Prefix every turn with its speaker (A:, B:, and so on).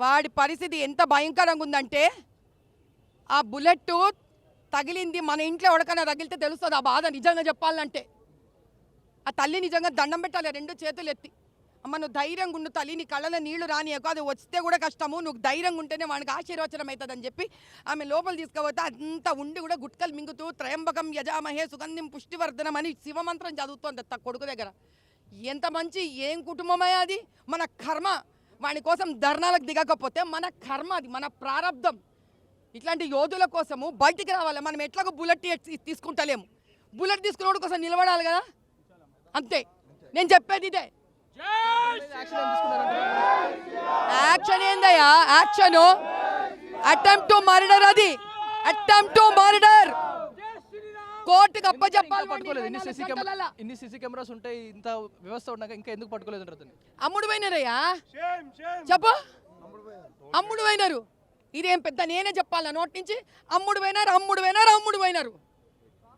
A: వాడి పరిస్థితి ఎంత భయంకరంగా ఉందంటే ఆ బుల్లెట్ తగిలింది మన ఇంట్లో ఎవరికైనా తగిలితే తెలుస్తుంది ఆ బాధ. నిజంగా చెప్పాలంటే ఆ తల్లి నిజంగా దండం పెట్టాలి 2 చేతులు ఎత్తి. అమ్మ నువ్వు ధైర్యంగా ఉండు తల్లి, నీ కళ్ళలో నీళ్లు రానియకు, అది వస్తే కూడా కష్టము, నువ్వు ధైర్యంగా ఉంటేనే వానికి ఆశీర్వచనం అవుతుందని చెప్పి ఆమె లోపల తీసుకుపోతే అంత ఉండి కూడా గుట్కలు మింగుతూ త్రయంబకం యజామహే సుగంధిం పుష్టివర్ధనం అని శివమంత్రం చదువుతోంది కొడుకు దగ్గర. ఎంత మంచి ఏం కుటుంబమే అది. మన కర్మ. వాని కోసం ధర్నాలకు దిగకపోతే మన కర్మ, అది మన ప్రారంధం. ఇట్లాంటి యోధుల కోసము బయటికి రావాలి. మనం ఎట్లాగో బుల్లెట్ తీసుకుంటలేము, బుల్లెట్ తీసుకున్నోడు కోసం నిలబడాలి కదా, అంతే. నేను చెప్పేది ఇదే. యాక్షన్ ఏందయ్యా? యాక్షన్ అటెంప్ట్ టు మర్డర్, అది అటెంప్ట్ టు మర్డర్. కోర్టుకి అప్పచెప్పాలి.
B: పట్టుకోలేదు. ఇన్ని సీసీ కెమెరాస్ ఉంటాయి, ఇంత వ్యవస్థ ఉన్నాక ఇంకా ఎందుకు పట్టుకోలేదు?
A: అమ్ముడు పోయినారయ్యా, చెప్పు. అమ్ముడు పోయినారు. ఇదేం పెద్ద నేనే చెప్పాలా నోటి నుంచి? అమ్ముడు పోయినారు.